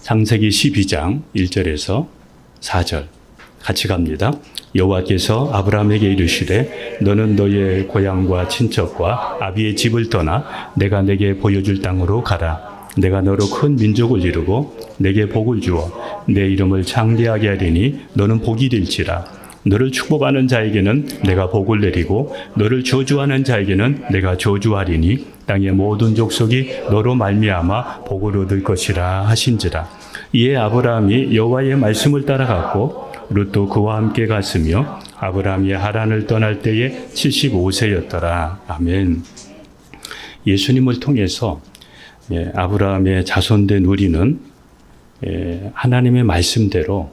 창세기 12장 1절에서 4절 같이 갑니다. 여호와께서 아브라함에게 이르시되 너는 너의 고향과 친척과 아비의 집을 떠나 내가 내게 보여줄 땅으로 가라. 내가 너로 큰 민족을 이루고 내게 복을 주어 내 이름을 창대하게 하리니 너는 복이 될지라. 너를 축복하는 자에게는 내가 복을 내리고 너를 저주하는 자에게는 내가 저주하리니 땅의 모든 족속이 너로 말미암아 복을 얻을 것이라 하신지라. 이에 아브라함이 여호와의 말씀을 따라갔고 룻도 그와 함께 갔으며 아브라함이 하란을 떠날 때에 75세였더라. 아멘. 예수님을 통해서 아브라함의 자손된 우리는 하나님의 말씀대로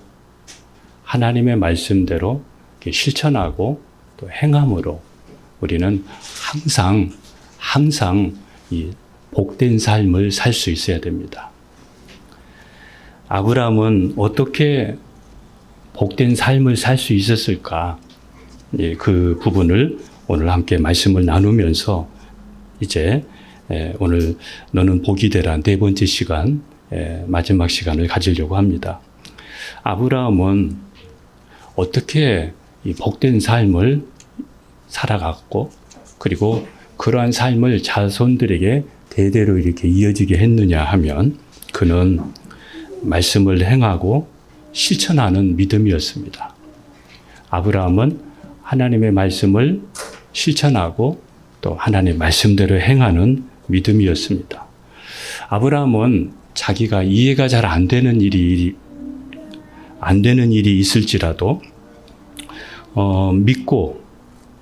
실천하고 또 행함으로 우리는 항상 이 복된 삶을 살 수 있어야 됩니다. 아브라함은 어떻게 복된 삶을 살 수 있었을까? 그 부분을 오늘 함께 말씀을 나누면서 이제 오늘 너는 복이 되라 네 번째 시간, 마지막 시간을 가지려고 합니다. 아브라함은 어떻게 이 복된 삶을 살아갔고 그리고 그러한 삶을 자손들에게 대대로 이렇게 이어지게 했느냐 하면 그는 말씀을 행하고 실천하는 믿음이었습니다. 아브라함은 하나님의 말씀을 실천하고 또 하나님의 말씀대로 행하는 믿음이었습니다. 아브라함은 자기가 이해가 잘 안 되는 일이 있을지라도 믿고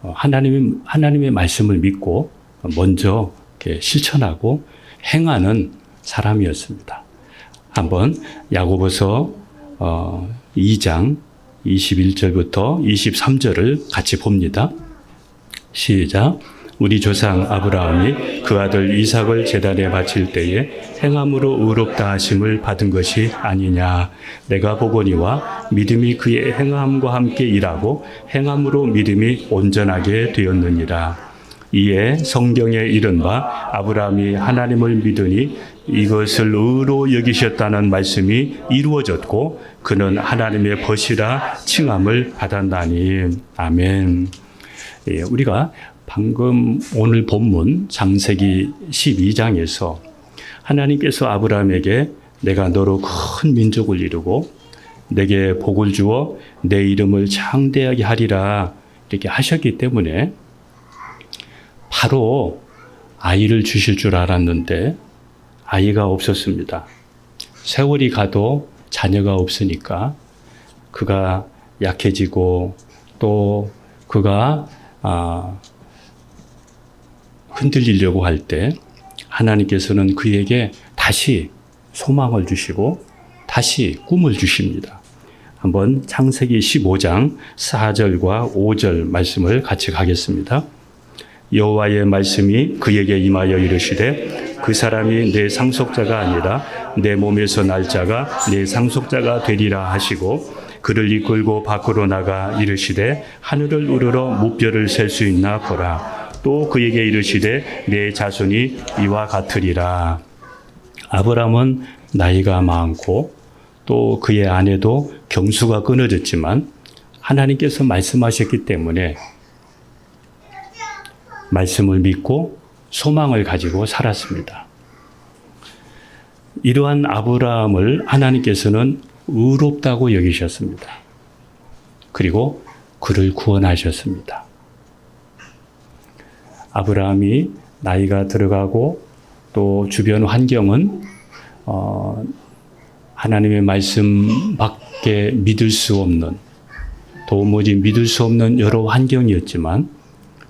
하나님의 말씀을 믿고 먼저 이렇게 실천하고 행하는 사람이었습니다. 한번 야고보서 2장 21절부터 23절을 같이 봅니다. 시작. 우리 조상 아브라함이 그 아들 이삭을 제단에 바칠 때에 행함으로 의롭다 하심을 받은 것이 아니냐. 내가 보거니와 믿음이 그의 행함과 함께 일하고 행함으로 믿음이 온전하게 되었느니라. 이에 성경에 이른 바 아브라함이 하나님을 믿으니 이것을 의로 여기셨다는 말씀이 이루어졌고 그는 하나님의 벗이라 칭함을 받았나니. 아멘. 우리가 방금 오늘 본문 창세기 12장에서 하나님께서 아브라함에게 내가 너로 큰 민족을 이루고 내게 복을 주어 내 이름을 창대하게 하리라 이렇게 하셨기 때문에 바로 아이를 주실 줄 알았는데 아이가 없었습니다. 세월이 가도 자녀가 없으니까 그가 약해지고 또 그가 흔들리려고 할 때 하나님께서는 그에게 다시 소망을 주시고 다시 꿈을 주십니다. 한번 창세기 15장 4절과 5절 말씀을 같이 가겠습니다. 여호와의 말씀이 그에게 임하여 이르시되 그 사람이 내 상속자가 아니라 내 몸에서 날 자가 내 상속자가 되리라 하시고 그를 이끌고 밖으로 나가 이르시되 하늘을 우러러 무뼈를 셀 수 있나 보라. 또 그에게 이르시되 내 자손이 이와 같으리라. 아브라함은 나이가 많고 또 그의 아내도 경수가 끊어졌지만 하나님께서 말씀하셨기 때문에 말씀을 믿고 소망을 가지고 살았습니다. 이러한 아브라함을 하나님께서는 의롭다고 여기셨습니다. 그리고 그를 구원하셨습니다. 아브라함이 나이가 들어가고 또 주변 환경은 하나님의 말씀밖에 믿을 수 없는 도무지 믿을 수 없는 여러 환경이었지만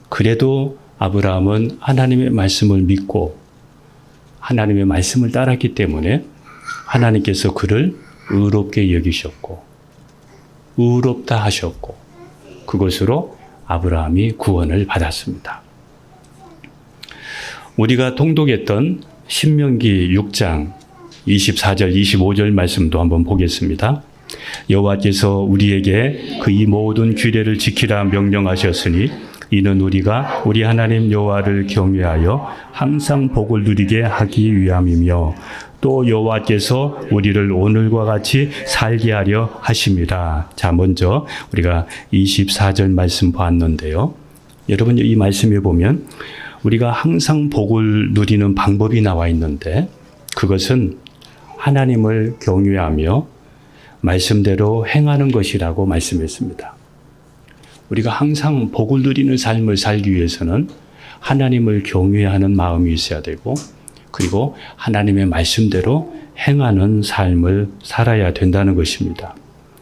그래도 아브라함은 하나님의 말씀을 믿고 하나님의 말씀을 따랐기 때문에 하나님께서 그를 의롭게 여기셨고 의롭다 하셨고 그것으로 아브라함이 구원을 받았습니다. 우리가 통독했던 신명기 6장 24절 25절 말씀도 한번 보겠습니다. 여호와께서 우리에게 그 이 모든 규례를 지키라 명령하셨으니 이는 우리가 우리 하나님 여호와를 경외하여 항상 복을 누리게 하기 위함이며 또 여호와께서 우리를 오늘과 같이 살게 하려 하심이라. 자, 먼저 우리가 24절 말씀 봤는데요. 여러분, 이 말씀에 보면 우리가 항상 복을 누리는 방법이 나와 있는데, 그것은 하나님을 경외하며 말씀대로 행하는 것이라고 말씀했습니다. 우리가 항상 복을 누리는 삶을 살기 위해서는 하나님을 경외하는 마음이 있어야 되고, 그리고 하나님의 말씀대로 행하는 삶을 살아야 된다는 것입니다.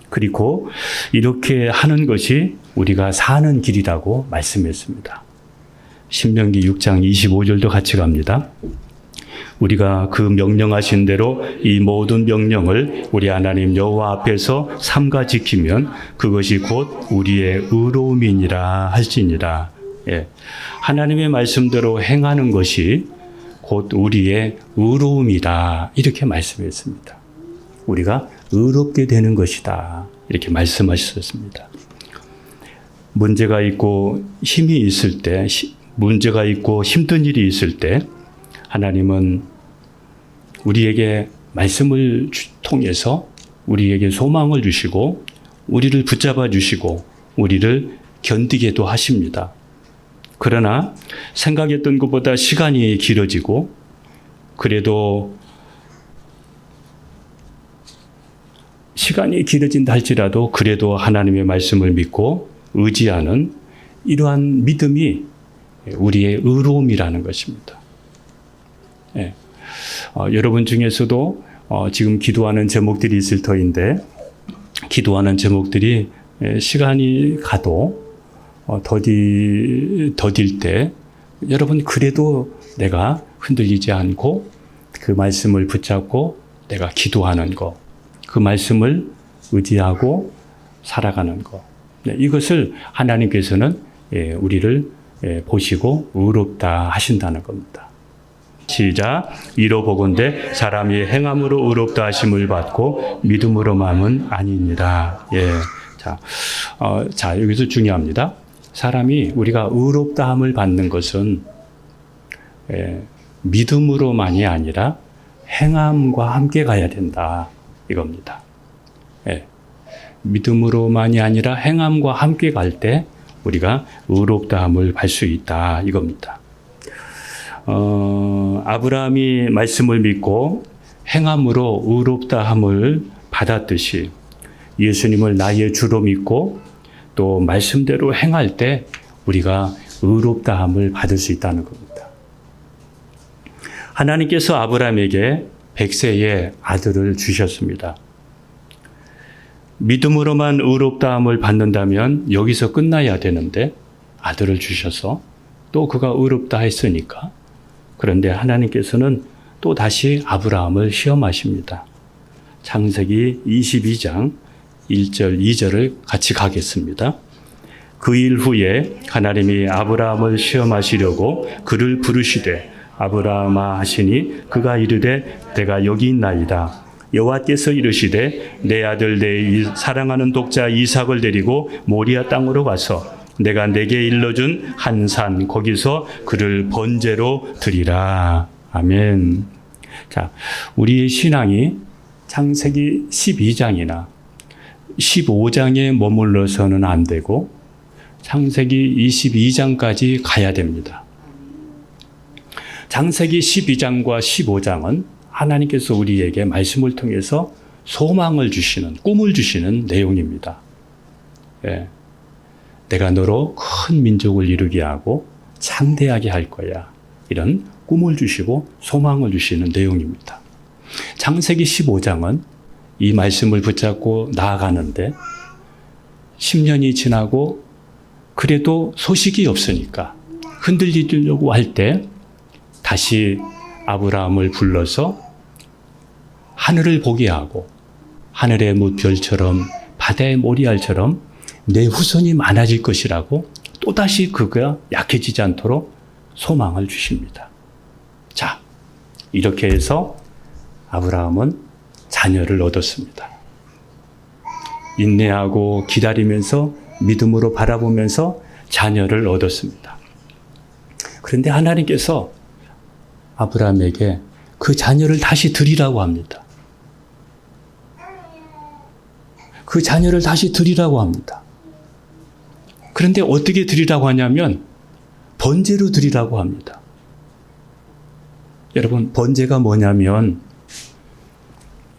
그리고 이렇게 하는 것이 우리가 사는 길이라고 말씀했습니다. 신명기 6장 25절도 같이 갑니다. 우리가 그 명령하신 대로 이 모든 명령을 우리 하나님 여호와 앞에서 삼가 지키면 그것이 곧 우리의 의로움이니라 할지니라. 예. 하나님의 말씀대로 행하는 것이 곧 우리의 의로움이다. 이렇게 말씀했습니다. 우리가 의롭게 되는 것이다. 이렇게 말씀하셨습니다. 문제가 있고 힘이 있을 때, 문제가 있고 힘든 일이 있을 때 하나님은 우리에게 말씀을 통해서 우리에게 소망을 주시고 우리를 붙잡아 주시고 우리를 견디게도 하십니다. 그러나 생각했던 것보다 시간이 길어지고, 그래도 시간이 길어진다 할지라도 그래도 하나님의 말씀을 믿고 의지하는 이러한 믿음이 우리의 의로움이라는 것입니다. 예. 여러분 중에서도 지금 기도하는 제목들이 있을 터인데, 기도하는 제목들이 시간이 가도 더딜 때 여러분 그래도 내가 흔들리지 않고 그 말씀을 붙잡고 내가 기도하는 것, 그 말씀을 의지하고 살아가는 것, 이것을 하나님께서는 우리를 보시고 의롭다 하신다는 겁니다. 시작. 이로보건대 사람이 행함으로 의롭다 하심을 받고 믿음으로만은 아니니라. 예. 자, 여기서 중요합니다. 사람이 우리가 의롭다함을 받는 것은 믿음으로만이 아니라 행함과 함께 가야 된다. 이겁니다. 예. 믿음으로만이 아니라 행함과 함께 갈 때 우리가 의롭다함을 받을 수 있다. 이겁니다. 아브라함이 말씀을 믿고 행함으로 의롭다함을 받았듯이 예수님을 나의 주로 믿고 또 말씀대로 행할 때 우리가 의롭다함을 받을 수 있다는 겁니다. 하나님께서 아브라함에게 100세의 아들을 주셨습니다. 믿음으로만 의롭다함을 받는다면 여기서 끝나야 되는데 아들을 주셔서 또 그가 의롭다 했으니까, 그런데 하나님께서는 또 다시 아브라함을 시험하십니다. 창세기 22장 1절 2절을 같이 가겠습니다. 그 일 후에 하나님이 아브라함을 시험하시려고 그를 부르시되 아브라함아 하시니 그가 이르되 내가 여기 있나이다. 여호와께서 이르시되 내 아들 내 사랑하는 독자 이삭을 데리고 모리아 땅으로 가서 내가 내게 일러준 한 산 거기서 그를 번제로 드리라. 아멘. 자, 우리의 신앙이 창세기 12장이나 15장에 머물러서는 안 되고 창세기 22장까지 가야 됩니다. 창세기 12장과 15장은 하나님께서 우리에게 말씀을 통해서 소망을 주시는, 꿈을 주시는 내용입니다. 예. 내가 너로 큰 민족을 이루게 하고 창대하게 할 거야. 이런 꿈을 주시고 소망을 주시는 내용입니다. 창세기 15장은 이 말씀을 붙잡고 나아가는데 10년이 지나고 그래도 소식이 없으니까 흔들리려고 할 때 다시 아브라함을 불러서 하늘을 보게 하고 하늘의 무별처럼 바다의 모리알처럼 내 후손이 많아질 것이라고 또다시 그가 약해지지 않도록 소망을 주십니다. 자, 이렇게 해서 아브라함은 자녀를 얻었습니다. 인내하고 기다리면서 믿음으로 바라보면서 자녀를 얻었습니다. 그런데 하나님께서 아브라함에게 그 자녀를 다시 드리라고 합니다. 그 자녀를 다시 드리라고 합니다. 그런데 어떻게 드리라고 하냐면 번제로 드리라고 합니다. 여러분, 번제가 뭐냐면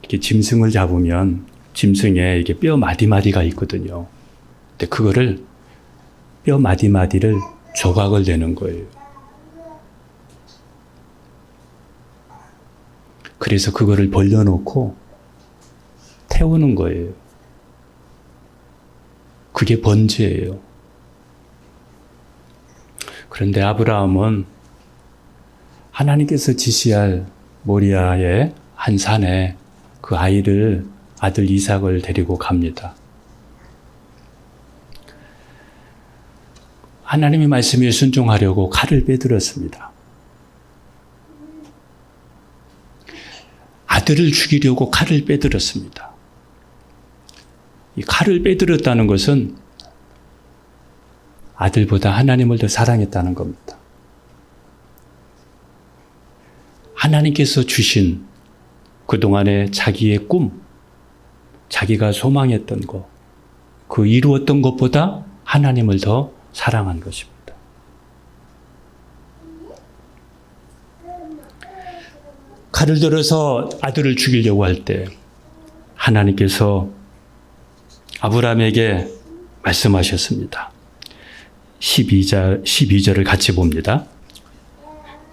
이렇게 짐승을 잡으면 짐승에 이게 뼈 마디마디가 있거든요. 근데 그거를 뼈 마디마디를 조각을 내는 거예요. 그래서 그거를 벌려놓고 태우는 거예요. 그게 번제예요. 그런데 아브라함은 하나님께서 지시할 모리아의 한 산에 그 아들 이삭을 데리고 갑니다. 하나님의 말씀에 순종하려고 칼을 빼들었습니다. 아들을 죽이려고 칼을 빼들었습니다. 이 칼을 빼들었다는 것은 아들보다 하나님을 더 사랑했다는 겁니다. 하나님께서 주신 그동안의 자기의 꿈, 자기가 소망했던 것, 그 이루었던 것보다 하나님을 더 사랑한 것입니다. 칼을 들어서 아들을 죽이려고 할 때 하나님께서 아브라함에게 말씀하셨습니다. 12절을 같이 봅니다.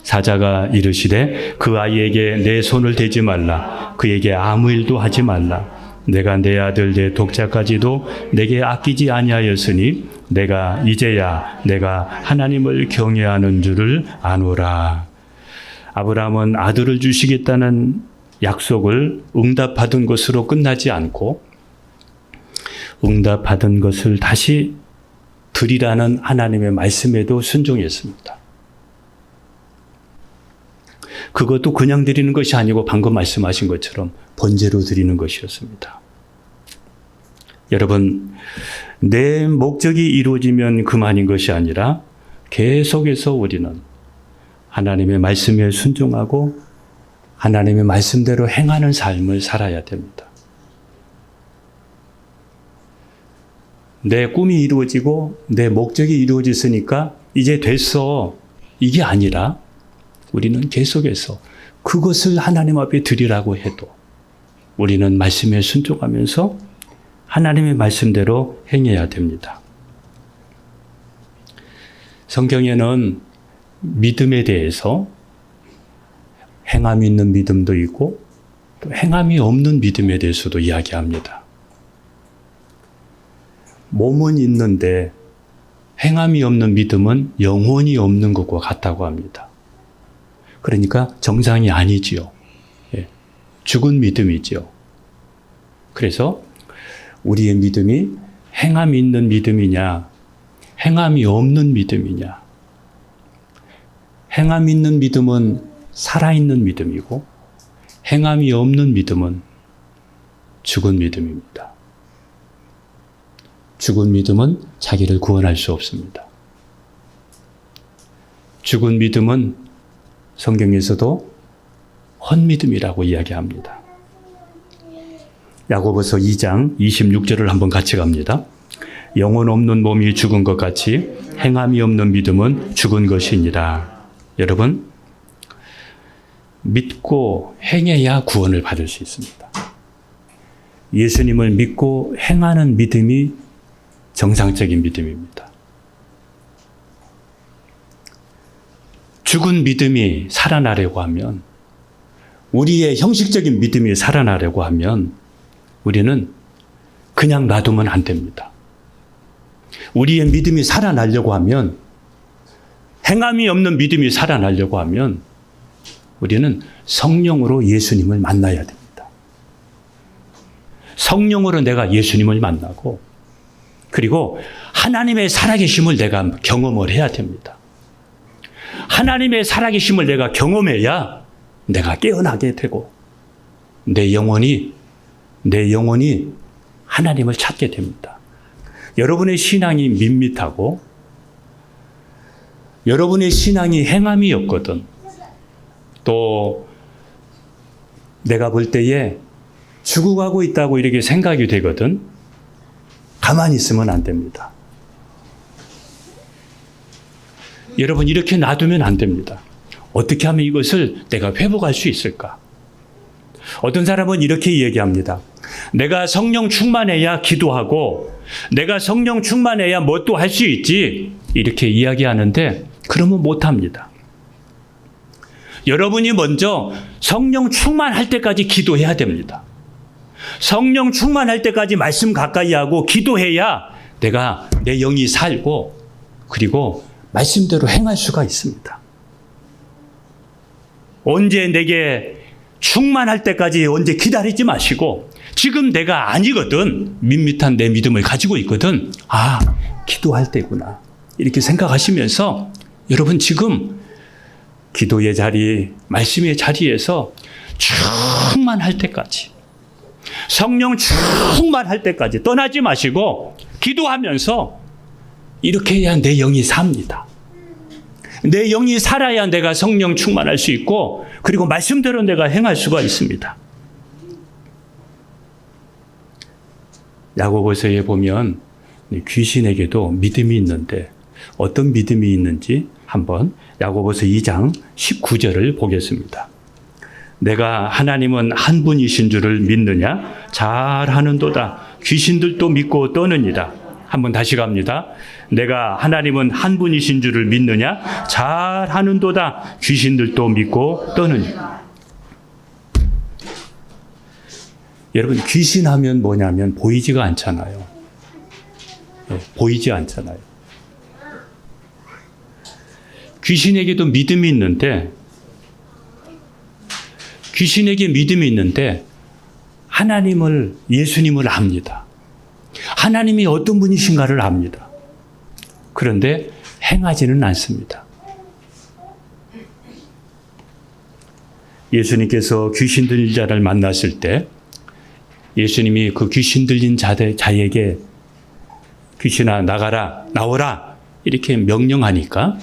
사자가 이르시되 그 아이에게 내 손을 대지 말라. 그에게 아무 일도 하지 말라. 내가 내 아들 내 독자까지도 내게 아끼지 아니하였으니 내가 이제야 내가 하나님을 경외하는 줄을 아노라. 아브라함은 아들을 주시겠다는 약속을 응답받은 것으로 끝나지 않고 응답받은 것을 다시 드리라는 하나님의 말씀에도 순종했습니다. 그것도 그냥 드리는 것이 아니고 방금 말씀하신 것처럼 번제로 드리는 것이었습니다. 여러분, 내 목적이 이루어지면 그만인 것이 아니라 계속해서 우리는 하나님의 말씀에 순종하고 하나님의 말씀대로 행하는 삶을 살아야 됩니다. 내 꿈이 이루어지고 내 목적이 이루어졌으니까 이제 됐어. 이게 아니라 우리는 계속해서 그것을 하나님 앞에 드리라고 해도 우리는 말씀에 순종하면서 하나님의 말씀대로 행해야 됩니다. 성경에는 믿음에 대해서 행함이 있는 믿음도 있고 또 행함이 없는 믿음에 대해서도 이야기합니다. 몸은 있는데 행함이 없는 믿음은 영혼이 없는 것과 같다고 합니다. 그러니까 정상이 아니지요. 죽은 믿음이지요. 그래서 우리의 믿음이 행함이 있는 믿음이냐, 행함이 없는 믿음이냐. 행함이 있는 믿음은 살아있는 믿음이고 행함이 없는 믿음은 죽은 믿음입니다. 죽은 믿음은 자기를 구원할 수 없습니다. 죽은 믿음은 성경에서도 헛믿음이라고 이야기합니다. 야고보서 2장 26절을 한번 같이 갑니다. 영혼 없는 몸이 죽은 것 같이 행함이 없는 믿음은 죽은 것이니라. 여러분, 믿고 행해야 구원을 받을 수 있습니다. 예수님을 믿고 행하는 믿음이 정상적인 믿음입니다. 죽은 믿음이 살아나려고 하면, 우리의 형식적인 믿음이 살아나려고 하면 우리는 그냥 놔두면 안 됩니다. 우리의 믿음이 살아나려고 하면, 행함이 없는 믿음이 살아나려고 하면 우리는 성령으로 예수님을 만나야 됩니다. 성령으로 내가 예수님을 만나고 그리고 하나님의 살아계심을 내가 경험을 해야 됩니다. 하나님의 살아계심을 내가 경험해야 내가 깨어나게 되고 내 영혼이 하나님을 찾게 됩니다. 여러분의 신앙이 밋밋하고 여러분의 신앙이 행함이 없거든 또 내가 볼 때에 죽어가고 있다고 이렇게 생각이 되거든. 가만히 있으면 안 됩니다. 여러분, 이렇게 놔두면 안 됩니다. 어떻게 하면 이것을 내가 회복할 수 있을까? 어떤 사람은 이렇게 얘기합니다. 내가 성령 충만해야 기도하고 내가 성령 충만해야 뭐 또 할 수 있지. 이렇게 이야기하는데 그러면 못합니다. 여러분이 먼저 성령 충만할 때까지 기도해야 됩니다. 성령 충만할 때까지 말씀 가까이 하고 기도해야 내가 내 영이 살고 그리고 말씀대로 행할 수가 있습니다. 언제 내게 충만할 때까지 언제 기다리지 마시고 지금 내가 아니거든. 밋밋한 내 믿음을 가지고 있거든. 아, 기도할 때구나. 이렇게 생각하시면서 여러분 지금 기도의 자리, 말씀의 자리에서 충만할 때까지 성령 충만할 때까지 떠나지 마시고 기도하면서 이렇게 해야 내 영이 삽니다. 내 영이 살아야 내가 성령 충만할 수 있고 그리고 말씀대로 내가 행할 수가 있습니다. 야고보서에 보면 귀신에게도 믿음이 있는데 어떤 믿음이 있는지 한번 야고보서 2장 19절을 보겠습니다. 내가 하나님은 한 분이신 줄을 믿느냐? 잘하는도다. 귀신들도 믿고 떠느니라. 한번 다시 갑니다. 내가 하나님은 한 분이신 줄을 믿느냐? 잘하는도다. 귀신들도 믿고 떠느니라. 여러분, 귀신하면 뭐냐면 보이지가 않잖아요. 보이지 않잖아요. 귀신에게도 믿음이 있는데 하나님을, 예수님을 압니다. 하나님이 어떤 분이신가를 압니다. 그런데 행하지는 않습니다. 예수님께서 귀신 들린 자를 만났을 때 예수님이 그 귀신 들린 자에게 귀신아 나가라, 나오라 이렇게 명령하니까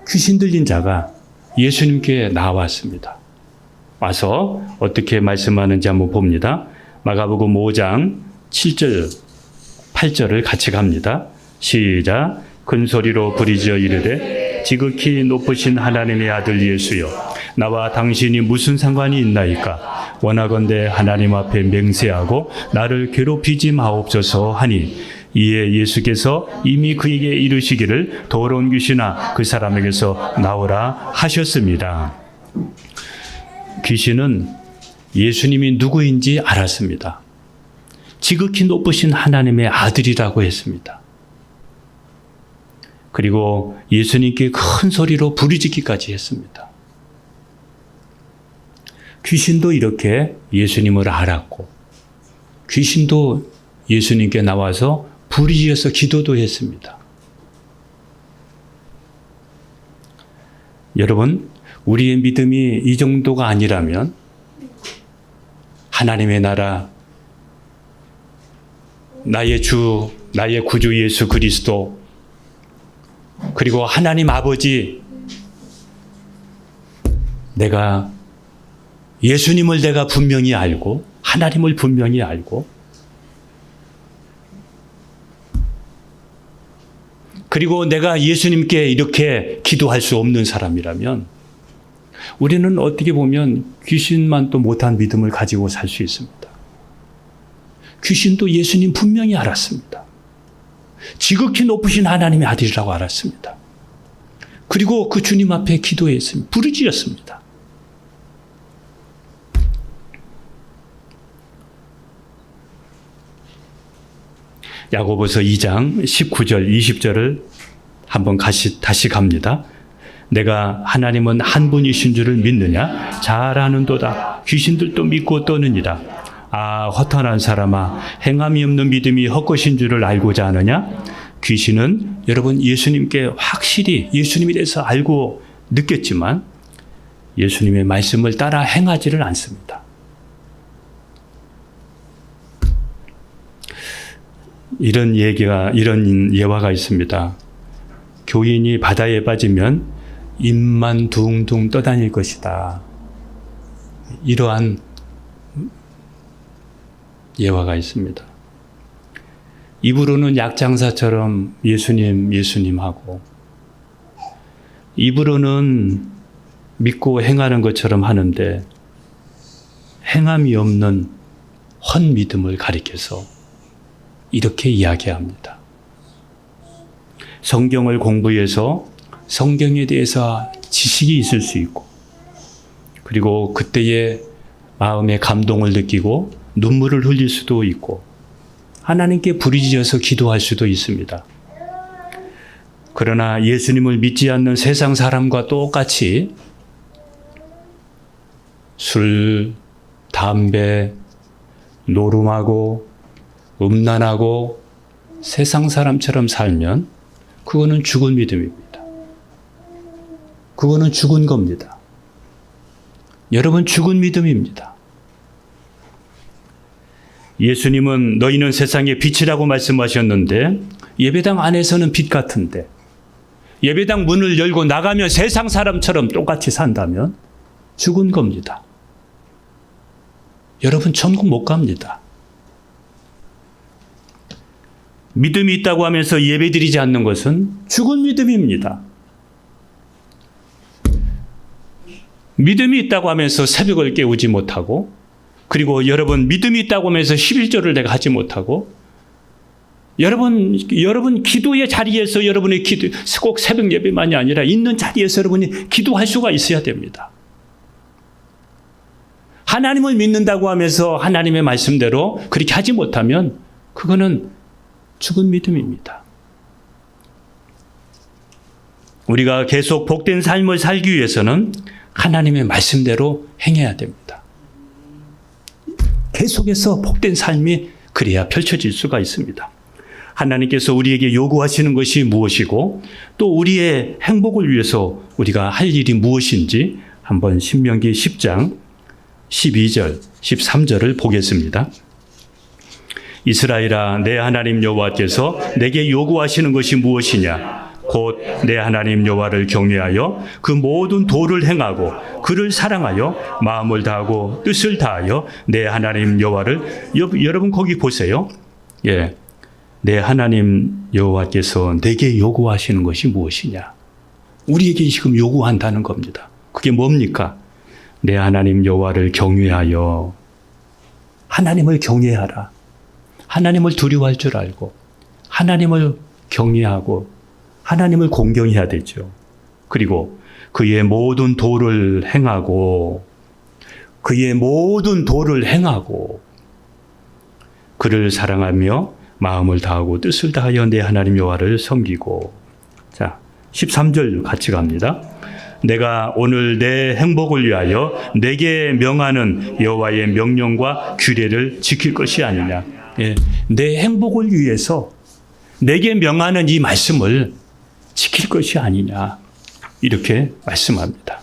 귀신 들린 자가 예수님께 나왔습니다. 와서 어떻게 말씀하는지 한번 봅니다. 마가복음 5장 7절, 8절을 같이 갑니다. 시작. 큰 소리로 부르짖어 이르되 지극히 높으신 하나님의 아들 예수여, 나와 당신이 무슨 상관이 있나이까? 원하건대 하나님 앞에 맹세하고 나를 괴롭히지 마옵소서 하니, 이에 예수께서 이미 그에게 이르시기를 더러운 귀신아 그 사람에게서 나오라 하셨습니다. 귀신은 예수님이 누구인지 알았습니다. 지극히 높으신 하나님의 아들이라고 했습니다. 그리고 예수님께 큰 소리로 부르짖기까지 했습니다. 귀신도 이렇게 예수님을 알았고 귀신도 예수님께 나와서 부르짖어서 기도도 했습니다. 여러분, 우리의 믿음이 이 정도가 아니라면 하나님의 나라, 나의 주, 나의 구주 예수 그리스도, 그리고 하나님 아버지, 내가 예수님을 내가 분명히 알고 하나님을 분명히 알고 그리고 내가 예수님께 이렇게 기도할 수 없는 사람이라면 우리는 어떻게 보면 귀신만 또 못한 믿음을 가지고 살 수 있습니다. 귀신도 예수님 분명히 알았습니다. 지극히 높으신 하나님의 아들이라고 알았습니다. 그리고 그 주님 앞에 기도했습니다. 부르짖었습니다. 야고보서 2장 19절 20절을 한번 다시 갑니다. 내가 하나님은 한 분이신 줄을 믿느냐? 잘 아는도다. 귀신들도 믿고 떠느니라. 아, 허탄한 사람아, 행함이 없는 믿음이 헛것인 줄을 알고자 하느냐? 귀신은 여러분 예수님께 확실히 예수님에 대해서 알고 느꼈지만 예수님의 말씀을 따라 행하지를 않습니다. 이런 예화가 있습니다. 교인이 바다에 빠지면 입만 둥둥 떠다닐 것이다. 이러한 예화가 있습니다. 입으로는 약장사처럼 예수님, 예수님 하고, 입으로는 믿고 행하는 것처럼 하는데, 행함이 없는 헛 믿음을 가리켜서 이렇게 이야기합니다. 성경을 공부해서 성경에 대해서 지식이 있을 수 있고, 그리고 그때의 마음의 감동을 느끼고 눈물을 흘릴 수도 있고, 하나님께 부르짖어서 기도할 수도 있습니다. 그러나 예수님을 믿지 않는 세상 사람과 똑같이 술, 담배, 노름하고 음란하고 세상 사람처럼 살면 그거는 죽은 믿음입니다. 그거는 죽은 겁니다. 여러분, 죽은 믿음입니다. 예수님은 너희는 세상의 빛이라고 말씀하셨는데 예배당 안에서는 빛 같은데 예배당 문을 열고 나가면 세상 사람처럼 똑같이 산다면 죽은 겁니다. 여러분, 천국 못 갑니다. 믿음이 있다고 하면서 예배드리지 않는 것은 죽은 믿음입니다. 믿음이 있다고 하면서 새벽을 깨우지 못하고, 그리고 여러분 믿음이 있다고 하면서 11조를 내가 하지 못하고, 여러분 기도의 자리에서 여러분의 기도, 꼭 새벽 예배만이 아니라 있는 자리에서 여러분이 기도할 수가 있어야 됩니다. 하나님을 믿는다고 하면서 하나님의 말씀대로 그렇게 하지 못하면 그거는 죽은 믿음입니다. 우리가 계속 복된 삶을 살기 위해서는 하나님의 말씀대로 행해야 됩니다. 계속해서 복된 삶이 그래야 펼쳐질 수가 있습니다. 하나님께서 우리에게 요구하시는 것이 무엇이고 또 우리의 행복을 위해서 우리가 할 일이 무엇인지 한번 신명기 10장 12절, 13절을 보겠습니다. 이스라엘아, 내 하나님 여호와께서 내게 요구하시는 것이 무엇이냐? 곧 내 하나님 여호와를 경외하여 그 모든 도를 행하고 그를 사랑하여 마음을 다하고 뜻을 다하여 내 하나님 여호와를, 여러분 거기 보세요. 예, 내 하나님 여호와께서 내게 요구하시는 것이 무엇이냐? 우리에게 지금 요구한다는 겁니다. 그게 뭡니까? 내 하나님 여호와를 경외하여, 하나님을 경외하라. 하나님을 두려워할 줄 알고 하나님을 경외하고 하나님을 공경해야 되죠. 그리고 그의 모든 도를 행하고 그를 사랑하며 마음을 다하고 뜻을 다하여 내 하나님 여호와를 섬기고. 자, 13절 같이 갑니다. 내가 오늘 내 행복을 위하여 내게 명하는 여호와의 명령과 규례를 지킬 것이 아니냐. 예, 내 행복을 위해서 내게 명하는 이 말씀을 지킬 것이 아니냐, 이렇게 말씀합니다.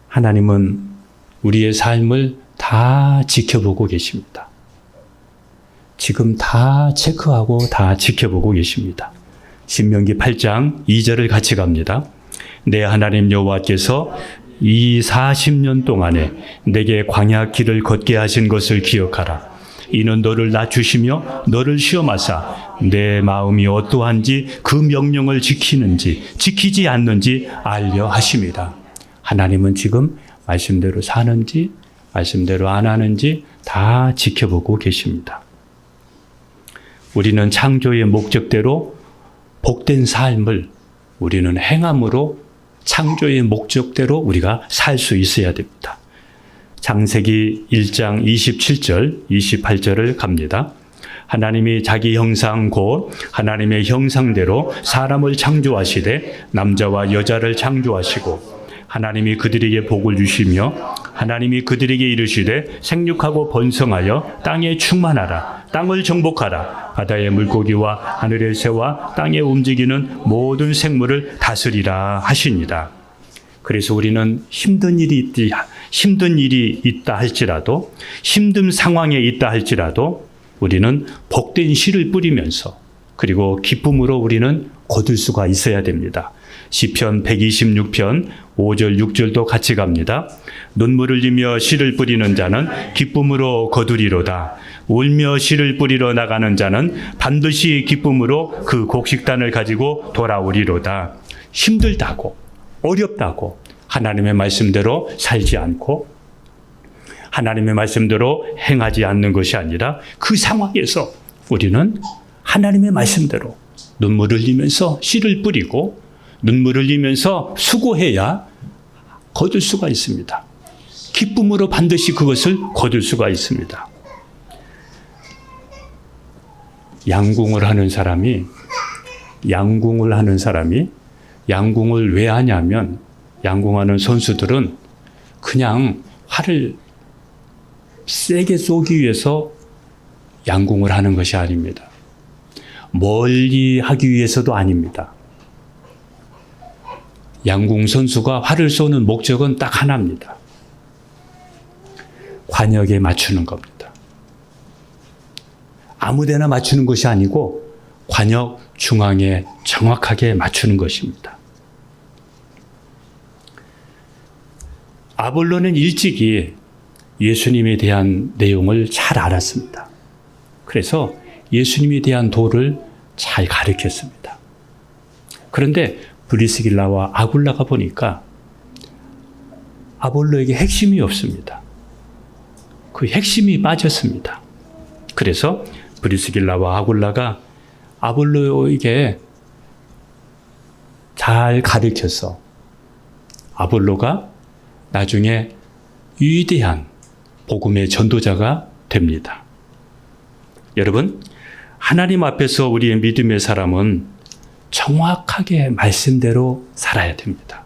하나님은 우리의 삶을 다 지켜보고 계십니다. 지금 다 체크하고 다 지켜보고 계십니다. 신명기 8장 2절을 같이 갑니다. 내 하나님 여호와께서 이 40년 동안에 내게 광야 길을 걷게 하신 것을 기억하라. 이는 너를 낮추시며 너를 시험하사 내 마음이 어떠한지 그 명령을 지키는지 지키지 않는지 알려 하심이라. 하나님은 지금 말씀대로 사는지 말씀대로 안 하는지 다 지켜보고 계십니다. 우리는 창조의 목적대로 복된 삶을 우리는 행함으로 창조의 목적대로 우리가 살 수 있어야 됩니다. 창세기 1장 27절, 28절을 갑니다. 하나님이 자기 형상 곧 하나님의 형상대로 사람을 창조하시되 남자와 여자를 창조하시고 하나님이 그들에게 복을 주시며 하나님이 그들에게 이르시되 생육하고 번성하여 땅에 충만하라. 땅을 정복하라. 바다의 물고기와 하늘의 새와 땅에 움직이는 모든 생물을 다스리라 하시니라. 그래서 우리는 힘든 일이 있다 할지라도, 힘든 상황에 있다 할지라도 우리는 복된 씨를 뿌리면서 그리고 기쁨으로 우리는 거둘 수가 있어야 됩니다. 시편 126편 5절, 6절도 같이 갑니다. 눈물을 흘리며 씨를 뿌리는 자는 기쁨으로 거두리로다. 울며 씨를 뿌리러 나가는 자는 반드시 기쁨으로 그 곡식단을 가지고 돌아오리로다. 힘들다고, 어렵다고 하나님의 말씀대로 살지 않고 하나님의 말씀대로 행하지 않는 것이 아니라 그 상황에서 우리는 하나님의 말씀대로 눈물을 흘리면서 씨를 뿌리고 눈물을 흘리면서 수고해야 거둘 수가 있습니다. 기쁨으로 반드시 그것을 거둘 수가 있습니다. 양궁을 하는 사람이 양궁을 왜 하냐면 양궁하는 선수들은 그냥 활을 세게 쏘기 위해서 양궁을 하는 것이 아닙니다. 멀리 하기 위해서도 아닙니다. 양궁 선수가 활을 쏘는 목적은 딱 하나입니다. 관역에 맞추는 겁니다. 아무데나 맞추는 것이 아니고 관역 중앙에 정확하게 맞추는 것입니다. 아볼로는 일찍이 예수님에 대한 내용을 잘 알았습니다. 그래서 예수님에 대한 도를 잘 가르쳤습니다. 그런데 브리스길라와 아굴라가 보니까 아볼로에게 핵심이 없습니다. 그 핵심이 빠졌습니다. 그래서 브리스길라와 아굴라가 아볼로에게 잘 가르쳐서 아볼로가 나중에 위대한 복음의 전도자가 됩니다. 여러분, 하나님 앞에서 우리의 믿음의 사람은 정확하게 말씀대로 살아야 됩니다.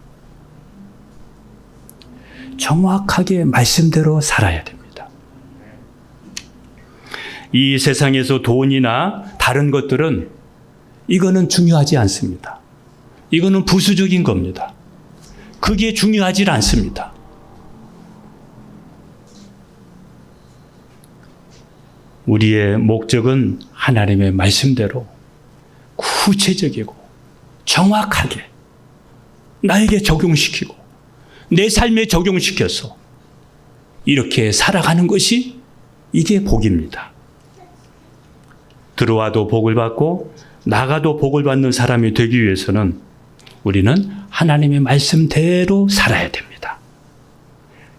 정확하게 말씀대로 살아야 됩니다. 이 세상에서 돈이나 다른 것들은 이거는 중요하지 않습니다. 이거는 부수적인 겁니다. 그게 중요하지 않습니다. 우리의 목적은 하나님의 말씀대로 구체적이고 정확하게 나에게 적용시키고 내 삶에 적용시켜서 이렇게 살아가는 것이 이게 복입니다. 들어와도 복을 받고 나가도 복을 받는 사람이 되기 위해서는 우리는 하나님의 말씀대로 살아야 됩니다.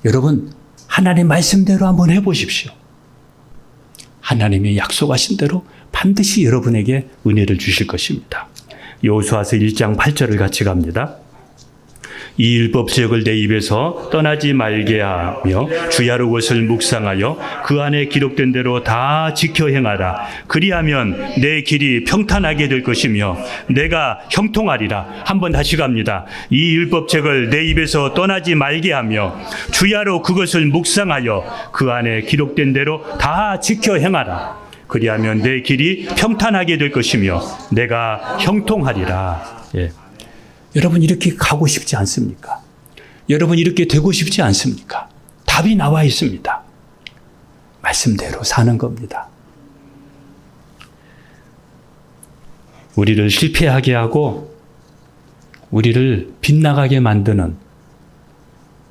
여러분, 하나님의 말씀대로 한번 해보십시오. 하나님이 약속하신 대로 반드시 여러분에게 은혜를 주실 것입니다. 여호수아서 1장 8절을 같이 갑니다. 이 율법책을 내 입에서 떠나지 말게 하며 주야로 그것을 묵상하여 그 안에 기록된 대로 다 지켜 행하라. 그리하면 내 길이 평탄하게 될 것이며 내가 형통하리라. 한번 다시 갑니다. 이 율법책을 내 입에서 떠나지 말게 하며 주야로 그것을 묵상하여 그 안에 기록된 대로 다 지켜 행하라. 그리하면 내 길이 평탄하게 될 것이며 내가 형통하리라. 예. 여러분 이렇게 가고 싶지 않습니까? 여러분 이렇게 되고 싶지 않습니까? 답이 나와 있습니다. 말씀대로 사는 겁니다. 우리를 실패하게 하고 우리를 빗나가게 만드는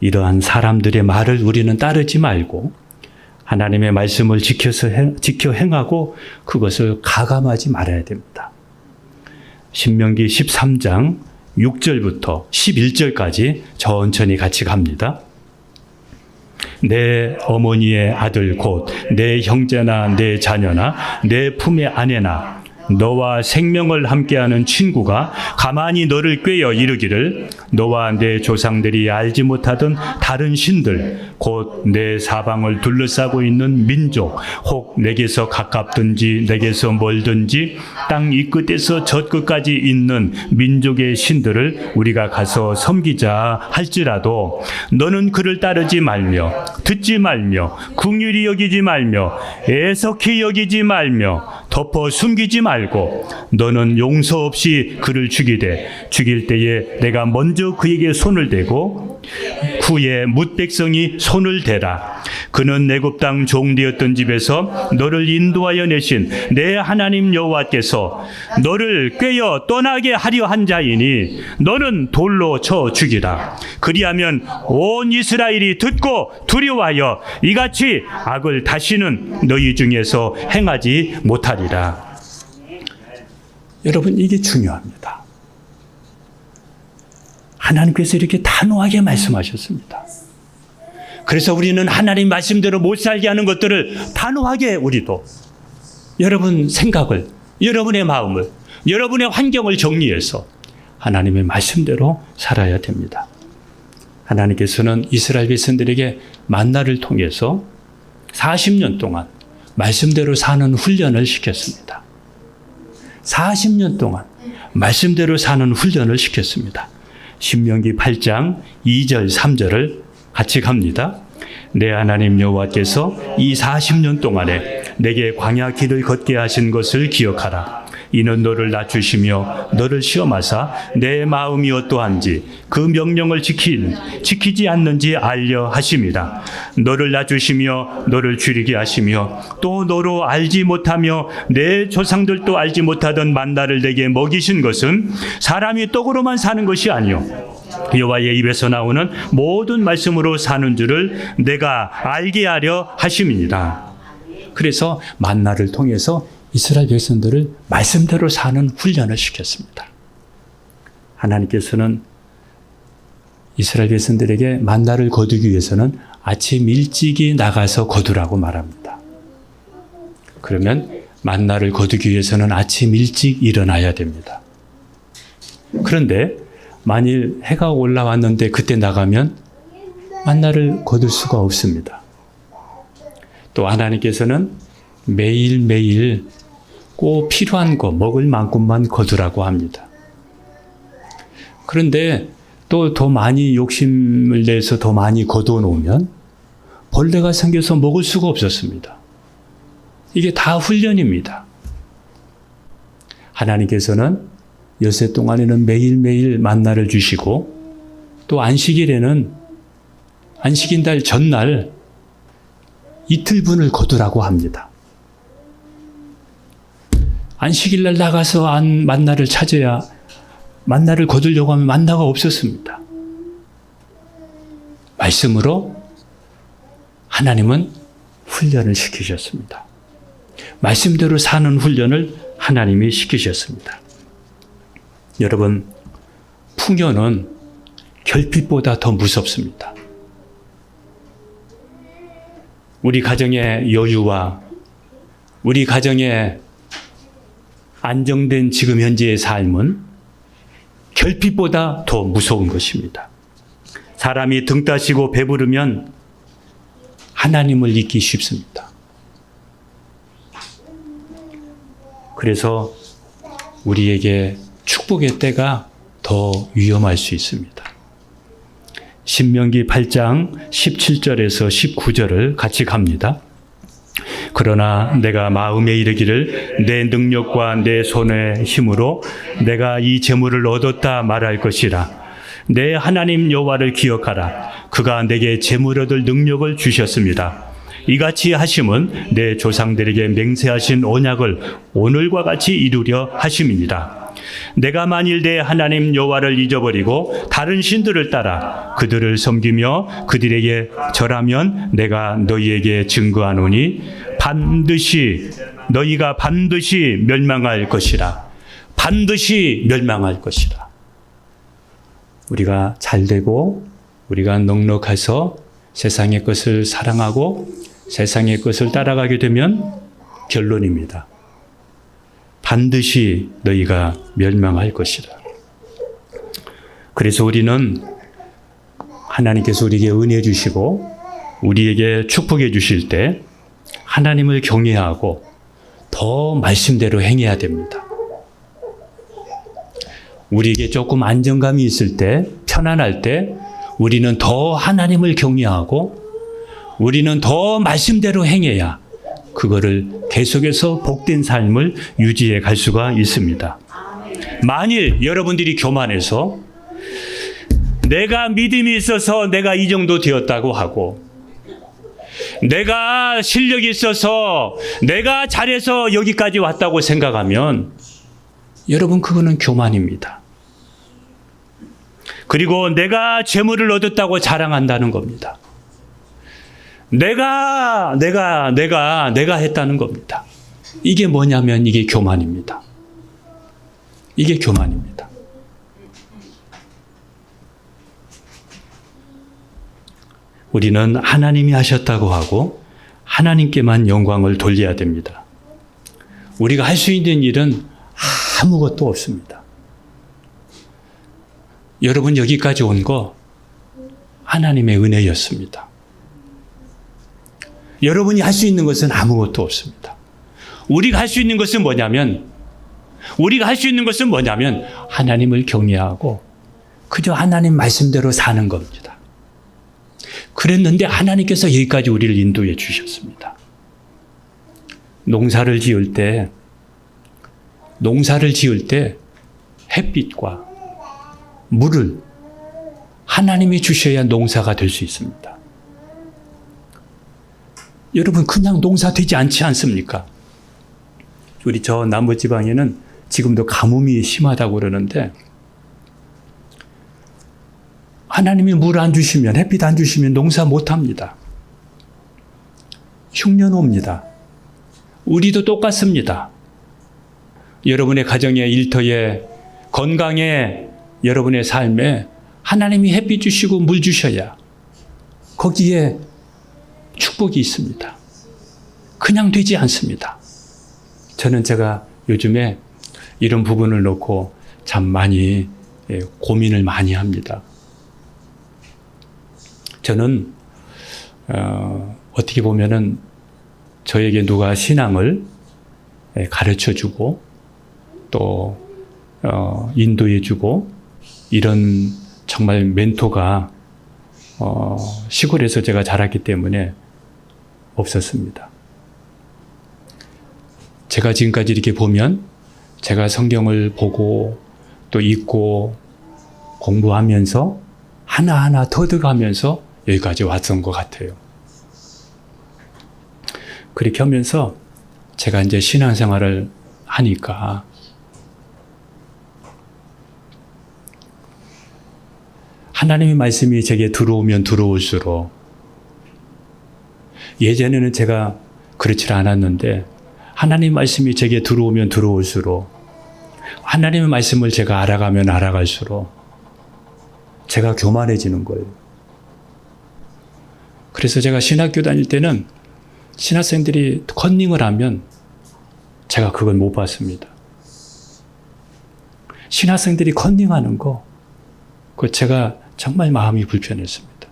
이러한 사람들의 말을 우리는 따르지 말고 하나님의 말씀을 지켜 행하고 그것을 가감하지 말아야 됩니다. 신명기 13장 6절부터 11절까지 천천히 같이 갑니다. 내 어머니의 아들 곧 내 형제나 내 자녀나 내 품의 아내나 너와 생명을 함께하는 친구가 가만히 너를 꾀어 이르기를 너와 내 조상들이 알지 못하던 다른 신들 곧 내 사방을 둘러싸고 있는 민족 혹 내게서 가깝든지 내게서 멀든지 땅 이 끝에서 저 끝까지 있는 민족의 신들을 우리가 가서 섬기자 할지라도 너는 그를 따르지 말며 듣지 말며 긍휼히 여기지 말며 애석히 여기지 말며 덮어 숨기지 말고 너는 용서 없이 그를 죽이되 죽일 때에 내가 먼저 그에게 손을 대고 후에 뭇 백성이 손을 대라. 그는 내굽 땅 종되었던 집에서 너를 인도하여 내신 내 하나님 여호와께서 너를 꿰어 떠나게 하려 한 자이니 너는 돌로 쳐 죽이라. 그리하면 온 이스라엘이 듣고 두려워하여 이같이 악을 다시는 너희 중에서 행하지 못하리라. 여러분, 이게 중요합니다. 하나님께서 이렇게 단호하게 말씀하셨습니다. 그래서 우리는 하나님 말씀대로 못 살게 하는 것들을 단호하게 우리도 여러분 생각을, 여러분의 마음을, 여러분의 환경을 정리해서 하나님의 말씀대로 살아야 됩니다. 하나님께서는 이스라엘 백성들에게 만나를 통해서 40년 동안 말씀대로 사는 훈련을 시켰습니다. 40년 동안 말씀대로 사는 훈련을 시켰습니다. 신명기 8장 2절 3절을 같이 갑니다. 내 하나님 여호와께서 이 40년 동안에 내게 광야 길을 걷게 하신 것을 기억하라. 이는 너를 낮추시며 너를 시험하사 내 마음이 어떠한지 그 명령을 지키지 않는지 알려 하심이라. 너를 낮추시며 너를 줄이게 하시며 또 너로 알지 못하며 내 조상들도 알지 못하던 만나를 내게 먹이신 것은 사람이 떡으로만 사는 것이 아니요 여호와의 입에서 나오는 모든 말씀으로 사는 줄을 내가 알게 하려 하심이니라. 그래서 만나를 통해서 이스라엘 백성들을 말씀대로 사는 훈련을 시켰습니다. 하나님께서는 이스라엘 백성들에게 만나를 거두기 위해서는 아침 일찍이 나가서 거두라고 말합니다. 그러면 만나를 거두기 위해서는 아침 일찍 일어나야 됩니다. 그런데 만일 해가 올라왔는데 그때 나가면 만나를 거둘 수가 없습니다. 또 하나님께서는 매일매일 꼭 필요한 거, 먹을 만큼만 거두라고 합니다. 그런데 또 더 많이 욕심을 내서 더 많이 거두어 놓으면 벌레가 생겨서 먹을 수가 없었습니다. 이게 다 훈련입니다. 하나님께서는 엿새 동안에는 매일매일 만나를 주시고 또 안식일에는 안식일 전날 이틀분을 거두라고 합니다. 안식일 날 나가서 만나를 찾아야 만나를 거두려고 하면 만나가 없었습니다. 말씀으로 하나님은 훈련을 시키셨습니다. 말씀대로 사는 훈련을 하나님이 시키셨습니다. 여러분, 풍요는 결핍보다 더 무섭습니다. 우리 가정의 여유와 우리 가정의 안정된 지금 현재의 삶은 결핍보다 더 무서운 것입니다. 사람이 등 따시고 배부르면 하나님을 잊기 쉽습니다. 그래서 우리에게 축복의 때가 더 위험할 수 있습니다. 신명기 8장 17절에서 19절을 같이 갑니다. 그러나 내가 마음에 이르기를 내 능력과 내 손의 힘으로 내가 이 재물을 얻었다 말할 것이라. 내 하나님 여호와를 기억하라. 그가 내게 재물 얻을 능력을 주셨습니다. 이같이 하심은 내 조상들에게 맹세하신 언약을 오늘과 같이 이루려 하심이니라. 내가 만일 내 하나님 여호와를 잊어버리고 다른 신들을 따라 그들을 섬기며 그들에게 절하면 내가 너희에게 증거하노니 너희가 반드시 멸망할 것이라. 반드시 멸망할 것이라. 우리가 잘되고 우리가 넉넉해서 세상의 것을 사랑하고 세상의 것을 따라가게 되면 결론입니다. 반드시 너희가 멸망할 것이라. 그래서 우리는 하나님께서 우리에게 은혜 주시고 우리에게 축복해 주실 때 하나님을 경외하고 더 말씀대로 행해야 됩니다. 우리에게 조금 안정감이 있을 때, 편안할 때 우리는 더 하나님을 경외하고 우리는 더 말씀대로 행해야 그거를 계속해서 복된 삶을 유지해 갈 수가 있습니다. 만일 여러분들이 교만해서 내가 믿음이 있어서 내가 이 정도 되었다고 하고, 내가 실력이 있어서 내가 잘해서 여기까지 왔다고 생각하면 여러분 그거는 교만입니다. 그리고 내가 재물을 얻었다고 자랑한다는 겁니다. 내가 했다는 겁니다. 이게 뭐냐면 이게 교만입니다. 이게 교만입니다. 우리는 하나님이 하셨다고 하고 하나님께만 영광을 돌려야 됩니다. 우리가 할 수 있는 일은 아무것도 없습니다. 여러분 여기까지 온 거 하나님의 은혜였습니다. 여러분이 할 수 있는 것은 아무것도 없습니다. 우리가 할 수 있는 것은 뭐냐면 하나님을 경외하고 그저 하나님 말씀대로 사는 겁니다. 그랬는데 하나님께서 여기까지 우리를 인도해 주셨습니다. 농사를 지을 때 햇빛과 물을 하나님이 주셔야 농사가 될 수 있습니다. 여러분 그냥 농사 되지 않지 않습니까? 우리 저 남부지방에는 지금도 가뭄이 심하다고 그러는데 하나님이 물 안 주시면, 햇빛 안 주시면 농사 못 합니다. 흉년 옵니다. 우리도 똑같습니다. 여러분의 가정에, 일터에, 건강에, 여러분의 삶에 하나님이 햇빛 주시고 물 주셔야 거기에 축복이 있습니다. 그냥 되지 않습니다. 저는 제가 요즘에 이런 부분을 놓고 참 많이 고민을 많이 합니다. 저는 어떻게 보면은 저에게 누가 신앙을 가르쳐주고 또 인도해주고 이런 정말 멘토가 시골에서 제가 자랐기 때문에 없었습니다. 제가 지금까지 이렇게 보면 제가 성경을 보고 또 읽고 공부하면서 하나하나 터득하면서 여기까지 왔던 것 같아요. 그렇게 하면서 제가 이제 신앙생활을 하니까 하나님의 말씀이 제게 들어오면 들어올수록 예전에는 제가 그렇지 않았는데 하나님의 말씀이 제게 들어오면 들어올수록 하나님의 말씀을 제가 알아가면 알아갈수록 제가 교만해지는 거예요. 그래서 제가 신학교 다닐 때는 신학생들이 컨닝을 하면 제가 그걸 못 봤습니다. 신학생들이 컨닝하는 거, 그거 제가 정말 마음이 불편했습니다.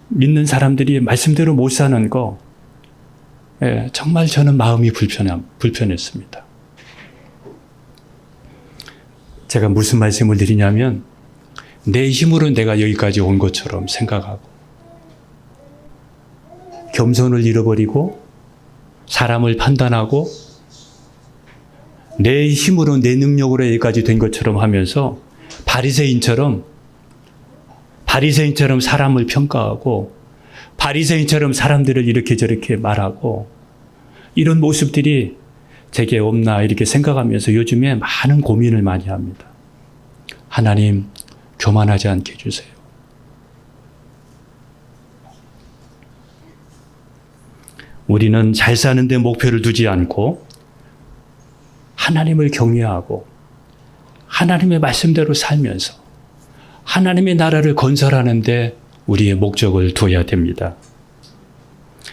믿는 사람들이 말씀대로 못 사는 거, 정말 저는 마음이 불편했습니다. 제가 무슨 말씀을 드리냐면 내 힘으로 내가 여기까지 온 것처럼 생각하고 겸손을 잃어버리고 사람을 판단하고 내 힘으로 내 능력으로 여기까지 된 것처럼 하면서 바리새인처럼 사람을 평가하고 바리새인처럼 사람들을 이렇게 저렇게 말하고 이런 모습들이 제게 없나 이렇게 생각하면서 요즘에 많은 고민을 많이 합니다. 하나님, 교만하지 않게 해주세요. 우리는 잘 사는 데 목표를 두지 않고 하나님을 경외하고 하나님의 말씀대로 살면서 하나님의 나라를 건설하는 데 우리의 목적을 두어야 됩니다.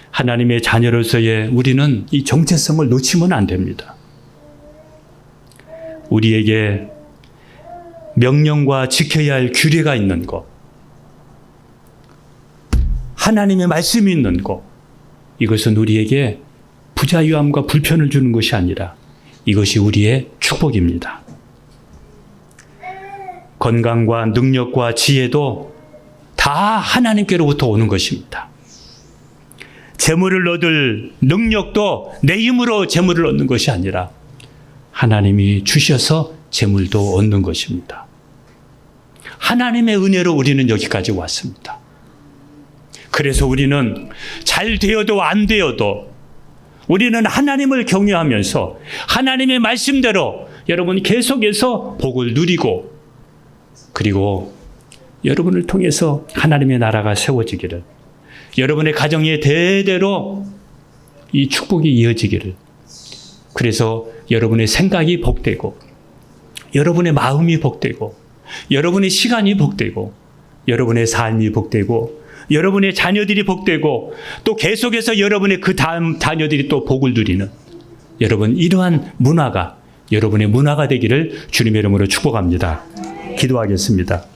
하나님의 자녀로서의 우리는 이 정체성을 놓치면 안 됩니다. 우리에게 명령과 지켜야 할 규례가 있는 것, 하나님의 말씀이 있는 것, 이것은 우리에게 부자유함과 불편을 주는 것이 아니라 이것이 우리의 축복입니다. 건강과 능력과 지혜도 다 하나님께로부터 오는 것입니다. 재물을 얻을 능력도 내 힘으로 재물을 얻는 것이 아니라 하나님이 주셔서 재물도 얻는 것입니다. 하나님의 은혜로 우리는 여기까지 왔습니다. 그래서 우리는 잘 되어도 안 되어도 우리는 하나님을 경외하면서 하나님의 말씀대로 여러분 계속해서 복을 누리고, 그리고 여러분을 통해서 하나님의 나라가 세워지기를, 여러분의 가정에 대대로 이 축복이 이어지기를, 그래서 여러분의 생각이 복되고, 여러분의 마음이 복되고, 여러분의 시간이 복되고, 여러분의 삶이 복되고, 여러분의 자녀들이 복되고, 또 계속해서 여러분의 그 다음 자녀들이 또 복을 누리는, 여러분 이러한 문화가 여러분의 문화가 되기를 주님의 이름으로 축복합니다. 기도하겠습니다.